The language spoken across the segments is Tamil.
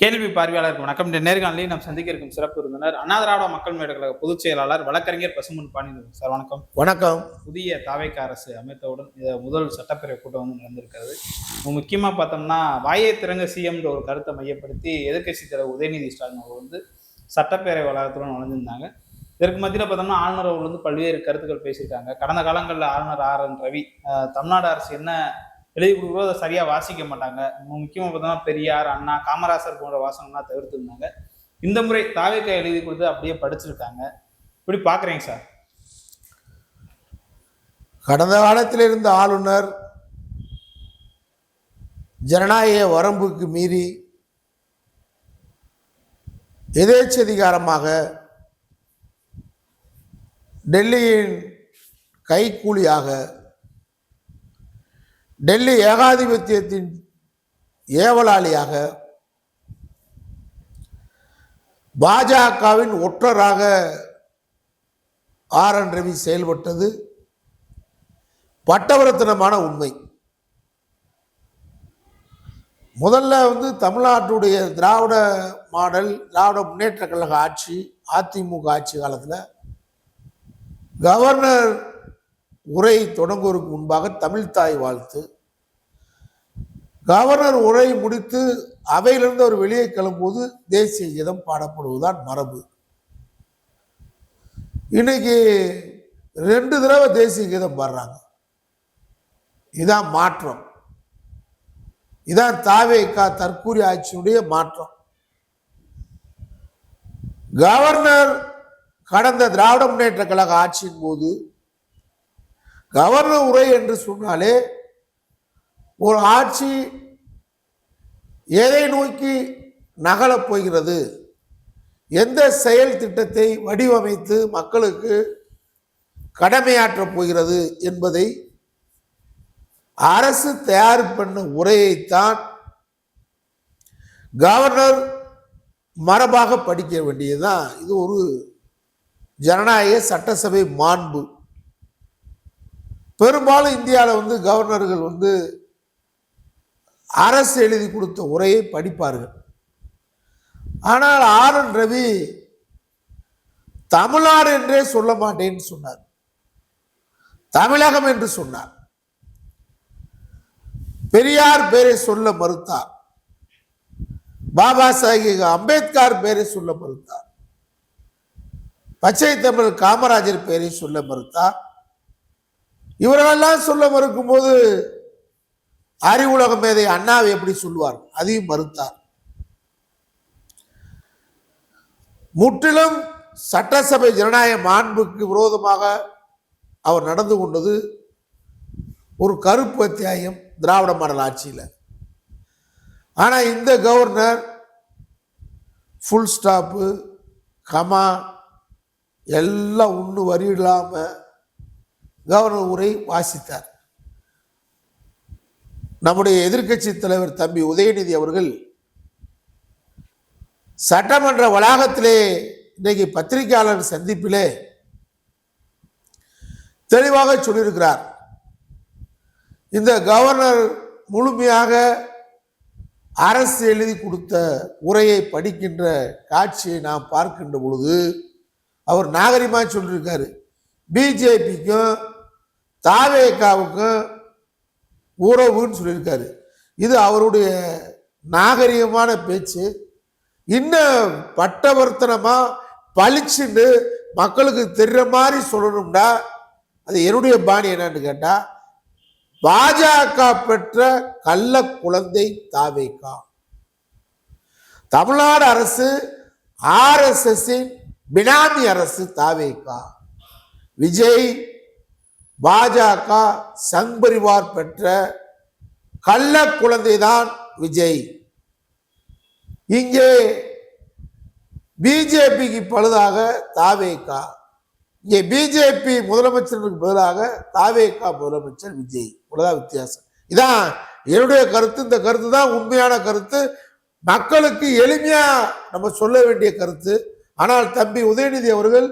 கேள்வி பார்வையாளருக்கு வணக்கம். இந்த நேர்காணலில் நாம் சந்திக்க இருக்கும் சிறப்பு விருந்தினர் அண்ணா திராவிட மக்கள் முன்னேற்ற கழக பொதுச் செயலாளர் வழக்கறிஞர் பசும்பொன் பாண்டியன் சார். வணக்கம். வணக்கம். புதிய தாவேக அரசு அமைத்தவுடன் முதல் சட்டப்பேரவை கூட்டம் வந்து நடந்திருக்கிறது. முக்கியமா பார்த்தோம்னா வாயை திறங்க சிஎம்ன்ற ஒரு கருத்தை மையப்படுத்தி எதிர்க்கட்சி தலைவர் உதயநிதி ஸ்டாலின் அவர் வந்து சட்டப்பேரவை வளாகத்துடன் நுழைஞ்சிருந்தாங்க. இதற்கு மத்தியில் பார்த்தோம்னா ஆளுநர் அவர் வந்து பல்வேறு கருத்துக்கள் பேசியிருக்காங்க. கடந்த காலங்களில் ஆளுநர் RN ரவி தமிழ்நாடு அரசு என்ன எழுதி கொடுக்குறோம் அதை சரியா வாசிக்க மாட்டாங்க. முக்கியமா பார்த்தோம்னா பெரியார், அண்ணா, காமராசர் போன்ற வாசகம்லாம் தவிர்த்துருந்தாங்க. இந்த முறை தாவேக எழுதி கொடுத்து அப்படியே படிச்சிருக்காங்க. இப்படி பாக்குறீங்க சார்? கடந்த காலத்தில் இருந்த ஆளுநர் ஜனநாயக வரம்புக்கு மீறி எதேச்சதிகாரமாக டெல்லியின் கைக்கூலியாக டெல்லி ஏகாதிபத்தியத்தின் ஏவலாளியாக பாஜகவின் ஒற்றராக RN ரவி செயல்பட்டது பட்டவர்த்தனமான உண்மை. முதல்ல தமிழ்நாட்டுடைய திராவிட மாடல் திராவிட முன்னேற்ற கழக ஆட்சி அதிமுக ஆட்சி காலத்தில் கவர்னர் உரை தொடங்குவதற்கு முன்பாக தமிழ்தாய் வாழ்த்து, கவர்னர் உரை முடித்து அவையிலிருந்து அவர் வெளியே கிளம்பும்போது தேசிய கீதம் பாடப்படுவதுதான் மரபு. இன்னைக்கு 2 தடவை தேசிய கீதம் பாடுறாங்க. இதான் மாற்றம். இதான் தாவேகா தற்கூரி ஆட்சியினுடைய மாற்றம். கவர்னர் கடந்த திராவிட முன்னேற்ற கழக ஆட்சியின் போது கவர்னர் உரை என்று சொன்னாலே ஒரு ஆட்சி எதை நோக்கி நகலப் போகிறது, எந்த செயல் திட்டத்தை வடிவமைத்து மக்களுக்கு கடமையாற்றப் போகிறது என்பதை அரசு தயார் பண்ண உரையைத்தான் கவர்னர் மரபாக படிக்க வேண்டியதுதான். இது ஒரு ஜனநாயக சட்டசபை மாண்பு. பெரும்பாலும் இந்தியாவில் கவர்னர்கள் அரசு எழுதி கொடுத்த உரையை படிப்பார்கள். ஆனால் RN ரவி தமிழ்நாடு என்றே சொல்ல மாட்டேன்னு சொன்னார், தமிழகம் என்று சொன்னார். பெரியார் பேரை சொல்ல மறுத்தார், பாபா சாஹேப் அம்பேத்கர் பேரை சொல்ல மறுத்தார், பச்சை தமிழ் காமராஜர் பேரை சொல்ல மறுத்தார். இவர்களெல்லாம் சொல்ல மறுக்கும் போது அறிவுலக மேதை அண்ணாவை எப்படி சொல்லுவார்? அதையும் மறுத்தார். முற்றிலும் சட்டசபை ஜனநாயக மாண்புக்கு விரோதமாக அவர் நடந்து கொண்டது ஒரு கருப்பு அத்தியாயம் திராவிட மாடல் ஆட்சியில். ஆனால் இந்த கவர்னர் ஃபுல் ஸ்டாப்பு, கமா எல்லாம் ஒன்று வரி இல்லாமல் கவர்னர் உரை வாசித்தார். நம்முடைய எதிர்க்கட்சி தலைவர் தம்பி உதயநிதி அவர்கள் சட்டமன்ற வளாகத்திலே இன்றைக்கு பத்திரிகையாளர் சந்திப்பிலே தெளிவாக சொல்லியிருக்கிறார். இந்த கவர்னர் முழுமையாக அரசு எழுதி கொடுத்த உரையை படிக்கின்ற காட்சியை நாம் பார்க்கின்ற பொழுது அவர் நாகரிகமாக சொல்லியிருக்காரு. பிஜேபிக்கும் தாவேகாவுக்கும் உறவுன்னு சொல்லியிருக்காரு. இது அவருடைய நாகரிகமான பேச்சு. இன்னும் பட்டவர்த்தனமா பளிச்சுன்னு மக்களுக்கு தெரிகிற மாதிரி சொல்லணும்டா அது என்னுடைய பாணி என்னன்னு கேட்டா, பாஜக பெற்ற கள்ள குழந்தை தாவேகா. தமிழ்நாடு அரசு RSSின் பினாமி அரசு தாவேகா. விஜய் பாஜக சங் பரிவார் பெற்ற கள்ள குழந்தைதான் விஜய். இங்கே பிஜேபிக்கு பழுதாக தாவேகா, இங்கே பிஜேபி முதலமைச்சருக்கு பதிலாக தாவேகா முதலமைச்சர் விஜய். இவ்வளவுதான் வித்தியாசம். இதான் என்னுடைய கருத்து. இந்த கருத்து தான் உண்மையான கருத்து, மக்களுக்கு எளிமையா நம்ம சொல்ல வேண்டிய கருத்து. ஆனால் தம்பி உதயநிதி அவர்கள்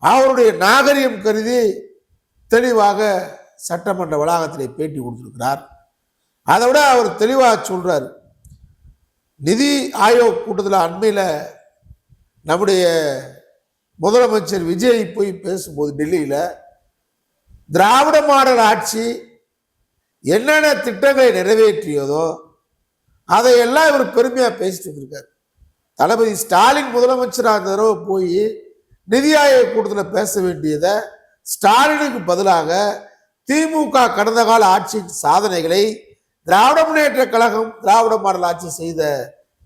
அவருடைய நாகரிகம் கருதி தெளிவாக சட்டமன்ற வளாகத்திலே பேட்டி கொடுத்திருக்கிறார். அதை விட அவர் தெளிவாக சொல்றார், நிதி ஆயோக் கூட்டத்தில் அண்மையில் நம்முடைய முதலமைச்சர் விஜய் போய் பேசும்போது டெல்லியில் திராவிட மாடல் ஆட்சி என்னென்ன திட்டங்களை நிறைவேற்றியதோ அதையெல்லாம் இவர் பெருமையாக பேசிட்டு இருக்கார். தளபதி ஸ்டாலின் முதலமைச்சராக இந்த தடவை போய் நிதி ஆயோக் கூட்டத்தில் பேச வேண்டியதை ஸ்டாலினுக்கு பதிலாக திமுக கடந்த கால ஆட்சியின் சாதனைகளை, திராவிட முன்னேற்ற கழகம் திராவிட மாடல் ஆட்சி செய்த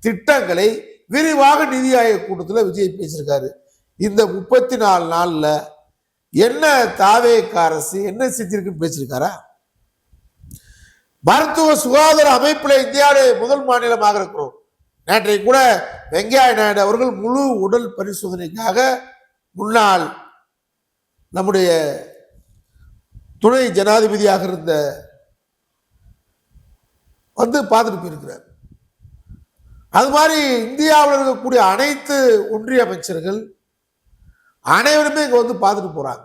திட்டங்களை விரிவாக நிதி ஆயோக் கூட்டத்தில் விஜய் பேசியிருக்காரு. இந்த 34 நாள்ல என்ன தாவேக அரசு என்ன செஞ்சிருக்குன்னு பேசியிருக்காரா? மருத்துவ சுகாதார அமைப்புல இந்தியாவிலே முதல் மாநிலமாக இருக்கிறோம். நேற்றைக்கு கூட வெங்கையா நாயுடு அவர்கள் முழு உடல் பரிசோதனைக்காக முன்னாள் நம்முடைய துணை ஜனாதிபதியாக இருந்த வந்து பார்த்துட்டு போயிருக்கிறார். அது மாதிரி இந்தியாவில் இருக்கக்கூடிய அனைத்து ஒன்றிய அமைச்சர்கள் அனைவருமே இங்க வந்து பார்த்துட்டு போறாங்க.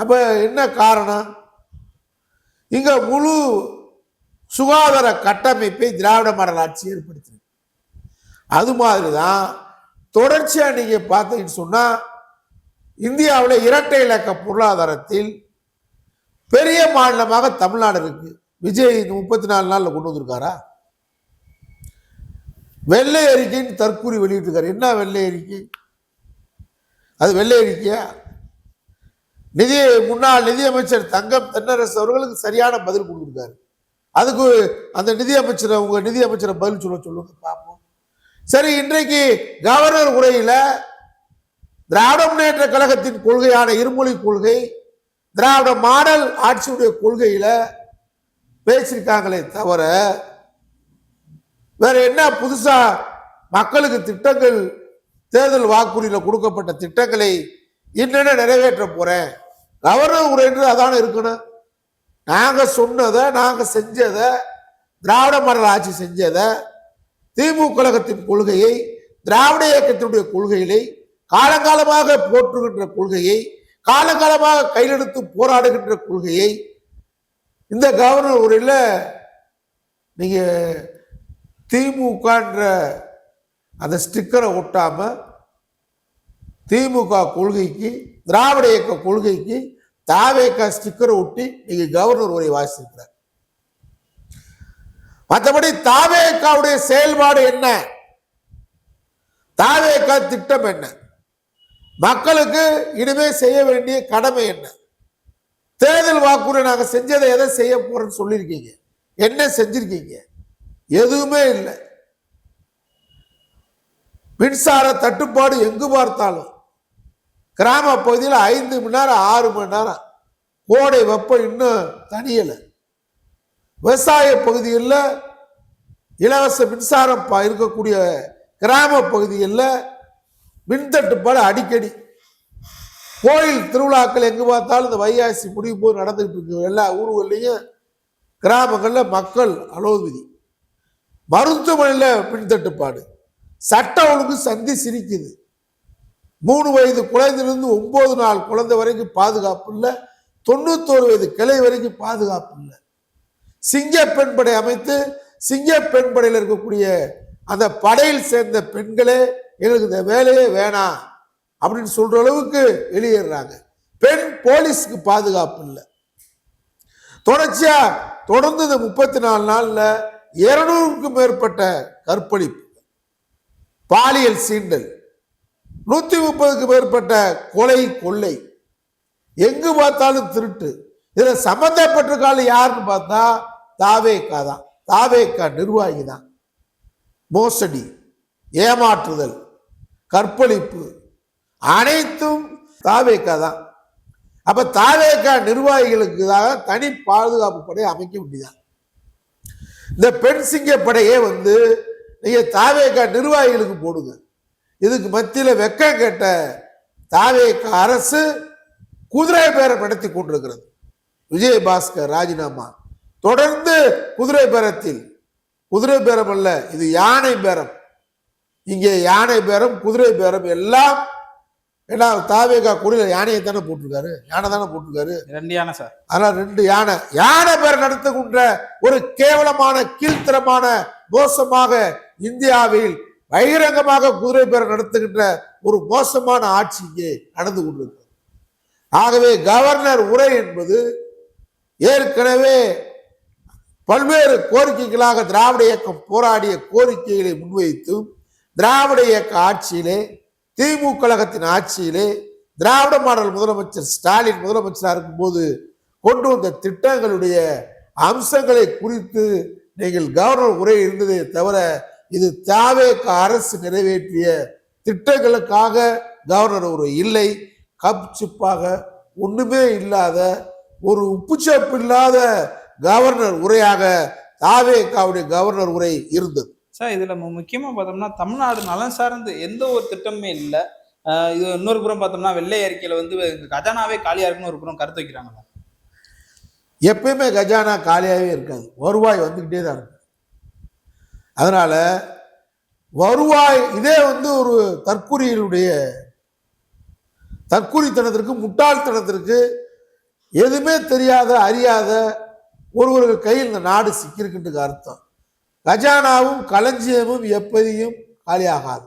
அப்ப என்ன காரணம்? இங்க முழு சுகாதார கட்டமைப்பை திராவிட மாடல் ஆட்சி ஏற்படுத்தினது. அது மாதிரிதான் தொடர்ச்சியா நீங்க பார்த்தீங்கன்னு சொன்னா இந்தியாவில் இரட்டை இலக்க பொருளாதாரத்தில் பெரிய மாநிலமாக தமிழ்நாடு இருக்கு. விஜய் 34 நாள்ல கொண்டு வந்திருக்காரா? வெள்ளை அறிக்கைன்னு தற்கூறி வெளியிட்டிருக்காரு. என்ன வெள்ளை அறிக்கை? அது வெள்ளை அறிக்கையா? முன்னாள் நிதியமைச்சர் தங்கம் தென்னரசு அவர்களுக்கு சரியான பதில் கொடுத்திருக்காரு. அதுக்கு அந்த நிதியமைச்சரை உங்க நிதியமைச்சரை பதில் சொல்லுங்க பார்ப்போம். சரி, இன்றைக்கு கவர்னர் உரையில திராவிட முன்னேற்ற கழகத்தின் கொள்கையான இருமொழி கொள்கை, திராவிட மாடல் ஆட்சியுடைய கொள்கையில பேசியிருக்காங்களே தவிர வேற என்ன புதுசா மக்களுக்கு திட்டங்கள், தேர்தல் வாக்குறுதியில் கொடுக்கப்பட்ட திட்டங்களை என்னென்ன நிறைவேற்ற போறேன் கவர்னர் உரை என்று அதான இருக்கணும். நாங்க சொன்னதை, நாங்க செஞ்சதை, திராவிட மாடல் ஆட்சி செஞ்சதை, திமுக கழகத்தின் கொள்கையை, திராவிட இயக்கத்தினுடைய கொள்கைகளை, காலங்காலமாக போற்றுகின்ற கொள்கையை, காலங்காலமாக கையெடுத்து போராடுகின்ற கொள்கையை இந்த கவர்னர் உரையில நீங்க திமுகன்ற அந்த ஸ்டிக்கரை ஒட்டாம திமுக கொள்கைக்கு, திராவிட இயக்க கொள்கைக்கு தாவேக ஸ்டிக்கரை ஒட்டி நீங்க கவர்னர் உரை வாசிக்கிறார். மற்றபடி தாவேகாவுடைய செயல்பாடு என்ன? தாவேக திட்டம் என்ன? மக்களுக்கு இனிமே செய்ய வேண்டிய கடமை என்ன? தேர்தல் வாக்குறுதி நாங்க செஞ்சதை எதை செய்ய போறோம்னு சொல்லியிருக்கீங்க, என்ன செஞ்சிருக்கீங்க? எதுவுமே இல்லை. மின்சார தட்டுப்பாடு எங்கு பார்த்தாலும் கிராம பகுதியில் 5 மணி நேரம் 6 மணி நேரம், கோடை வெப்பம் இன்னும் தனியல. விவசாய பகுதியில் இலவச மின்சாரம் இருக்கக்கூடிய கிராம பகுதியில் மின் தட்டுப்பாடு அடிக்கடி. கோயில் திருவிழாக்கள் எங்கு பார்த்தாலும் இந்த வைகாசி முடிவு போது நடந்துகிட்டு இருக்கு. எல்லா ஊர்கள்லையும் கிராமங்களில் மக்கள் அலோவிதி. மருத்துவமனையில் மின் தட்டுப்பாடு, சட்ட ஒழுங்கு சந்தி சிரிக்குது. 3 வயது குழந்தையிலிருந்து 9 நாள் குழந்தை வரைக்கும் பாதுகாப்பு இல்லை. 91 வயது கிளை வரைக்கும் பாதுகாப்பு இல்லை. சிங்க பெண்படை அமைத்து சிங்க பெண்படையில் இருக்கக்கூடிய அந்த படையில் சேர்ந்த பெண்களே எங்களுக்கு இந்த வேலையே வேணாம் அப்படின்னு சொல்ற அளவுக்கு வெளியேறாங்க. பெண் போலீஸ்க்கு பாதுகாப்பு இல்லை. தொடர்ந்து இந்த 34 நாள்ல 200க்கும் மேற்பட்ட கற்பழிப்பு, பாலியல் சீண்டல், 130க்கும் மேற்பட்ட கொலை கொள்ளை, எங்கு பார்த்தாலும் திருட்டு. இதுல சம்பந்தப்பட்டிருக்காள் யாருன்னு பார்த்தா தாவேகா தான். தாவேகா நிர்வாகி தான். மோசடி, ஏமாற்றுதல், கற்பழிப்பு அனைத்தும் தாவேகா தான். அப்ப தாவேகா நிர்வாகிகளுக்கு தனி பாதுகாப்பு படை அமைக்க வேண்டியதான். இந்த பெண் சிங்க படையே நீங்க தாவேகா நிர்வாகிகளுக்கு போடுங்க. இதுக்கு மத்தியில வெக்கம் கேட்ட தாவேகா அரசு குதிரை பேரம் நடத்தி கொண்டிருக்கிறது. விஜயபாஸ்கர் ராஜினாமா, தொடர்ந்து குதிரை பேரத்தில், குதிரை பேரம் அல்ல இது யானை பேரம். இங்கே யானை பேரம், குதிரை பேரம் எல்லாம் ஏன்னா தாவேகா கொடியில யானையை தானே போட்டிருக்காரு, யானை தானே போட்டிருக்காரு. 2 யானை சார். அதனால 2 யானை, யானை பேர் நடத்துகின்ற ஒரு கேவலமான கீழ்த்தரமான மோசமாக இந்தியாவில் பகிரங்கமாக குதிரை பேர் நடத்துகின்ற ஒரு மோசமான ஆட்சி இங்கே நடந்து கொண்டிருக்கிறது. ஆகவே கவர்னர் உரை என்பது ஏற்கனவே பல்வேறு கோரிக்கைகளாக திராவிட இயக்கம் போராடிய கோரிக்கைகளை முன்வைத்தும், திராவிட இயக்க ஆட்சியிலே, திமுக கழகத்தின் ஆட்சியிலே, திராவிட மாடல் முதலமைச்சர் ஸ்டாலின் முதலமைச்சராக இருக்கும்போது கொண்டு வந்த திட்டங்களுடைய அம்சங்களை குறித்து நீங்கள் கவர்னர் உரை இருந்ததே தவிர, இது தாவேக அரசு நிறைவேற்றிய திட்டங்களுக்காக கவர்னர் உரை இல்லை. கப் சிப்பாக ஒண்ணுமே இல்லாத ஒரு உப்புச்சப்பு இல்லாத கவர்னர் உரையாக தாவேகாவுடைய கவர்னர் உரை இருந்தது. சார் இதுல முக்கியமா பார்த்தோம்னா தமிழ்நாடு நலன் சார்ந்து எந்த ஒரு திட்டமே இல்லை. இது இன்னொரு புறம் பார்த்தோம்னா வெள்ளை அறிக்கையில வந்து கஜானாவே காலியா இருக்குன்னு ஒரு புறம் கருத்து வைக்கிறாங்க. எப்பயுமே கஜானா காலியாகவே இருக்காது, வருவாய் வந்துக்கிட்டே தான் இருக்கு. அதனால வருவாய் இதே வந்து ஒரு தற்குறித்தனத்திற்கு முட்டாள்தனத்திற்கு எதுவுமே தெரியாத அறியாத ஒருவர்கள் கையில் இந்த நாடு சிக்கியிருக்கின்ற அர்த்தம். கஜானாவும் களஞ்சியமும் எப்படியும் காலியாகாது,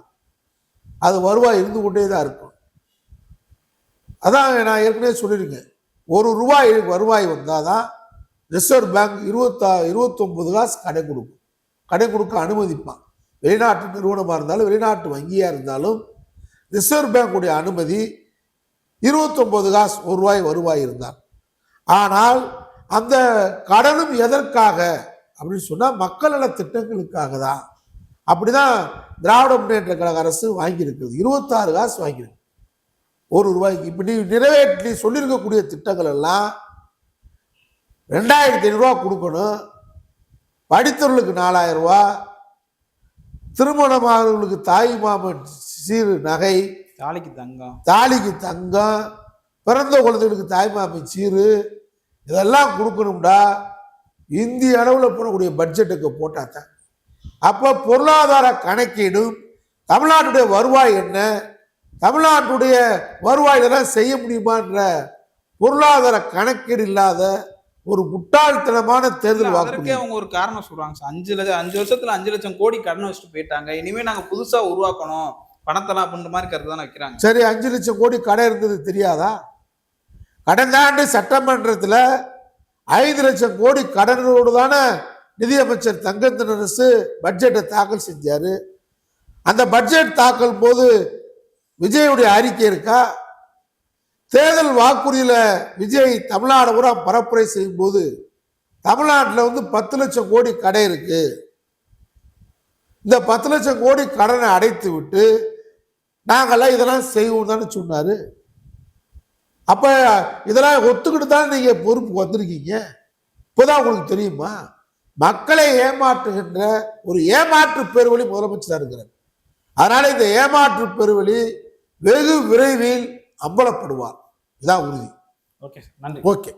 அது வருவாய் இருந்து கொண்டே தான் இருக்கும். அதான் நான் ஏற்கனவே சொல்லியிருக்கேன், ₹1 வருவாய் வந்தாதான் ரிசர்வ் பேங்க் 29 காசு கடை கொடுக்க அனுமதிப்பான். வெளிநாட்டு நிறுவனமாக இருந்தாலும் வெளிநாட்டு வங்கியாக இருந்தாலும் ரிசர்வ் பேங்குடைய அனுமதி 29 காசு ₹1 வருவாய் இருந்தால். ஆனால் அந்த கடனும் எதற்காக அப்படின்னு சொன்னால் மக்கள் நல திட்டங்களுக்காக தான். அப்படிதான் திராவிட முன்னேற்ற கழக அரசு வாங்கியிருக்கிறது, 26 காசு வாங்கியிருக்கு ₹1. இப்ப நீ சொல்லியிருக்கக்கூடிய திட்டங்கள் எல்லாம் 2500 கொடுக்கணும், படித்தவர்களுக்கு 4000, திருமணமானவர்களுக்கு தாய் மாமன் சீரு நகை, தாலிக்கு தங்கம், பிறந்த குழந்தைகளுக்கு தாய் மாமன் சீரு, இதெல்லாம் கொடுக்கணும்டா. இந்திய அளவில் போடக்கூடிய பட்ஜெட்டுக்கு போட்டாதான். அப்போ பொருளாதார கணக்கீடும் தமிழ்நாட்டுடைய வருவாய் என்ன, தமிழ்நாட்டுடைய வருவாயிலாம் செய்ய முடியுமான்ற பொருளாதார கணக்கீடு இல்லாத ஒரு முட்டாள்தனமான தேர்தல் வாக்கு. அவங்க ஒரு காரணம் சொல்றாங்க, 5 வருஷத்துல 5 லட்சம் கோடி கடன் வச்சுட்டு போயிட்டாங்க, இனிமே நாங்க புதுசா உருவாக்கணும் பணத்தெல்லாம் அப்படின்ற மாதிரி கருத்து தானே வைக்கிறாங்க. சரி, 5 லட்சம் கோடி கடன் இருந்தது தெரியாதா? கடந்த ஆண்டு சட்டமன்றத்தில் 5 லட்சம் கோடி கடனோடு தானே நிதியமைச்சர் தங்கத்தினரசு பட்ஜெட்டை தாக்கல் செஞ்சாரு. அந்த பட்ஜெட் தாக்கல் போது விஜயுடைய அறிக்கை இருக்கா? தேர்தல் வாக்குறுதியில விஜய் தமிழ்நாடு கூட பரப்புரை செய்யும் போது தமிழ்நாட்டில் வந்து 10 லட்சம் கோடி கடை இருக்கு, இந்த 10 லட்சம் கோடி கடனை அடைத்து விட்டு நாங்கெல்லாம் இதெல்லாம் செய்வோம் தானே சொன்னாரு. அப்ப இதெல்லாம் ஒத்துக்கிட்டு தான் நீங்க பொறுப்புக்கு வந்திருக்கீங்க. இப்போதான் உங்களுக்கு தெரியுமா? மக்களை ஏமாற்றுகின்ற ஒரு ஏமாற்று பெருவழி முதலமைச்சராக இருக்கிறார். அதனால இந்த ஏமாற்று பெருவழி வெகு விரைவில் அம்பலப்படுவார், இதான் உறுதி. ஓகே, நன்றி. ஓகே.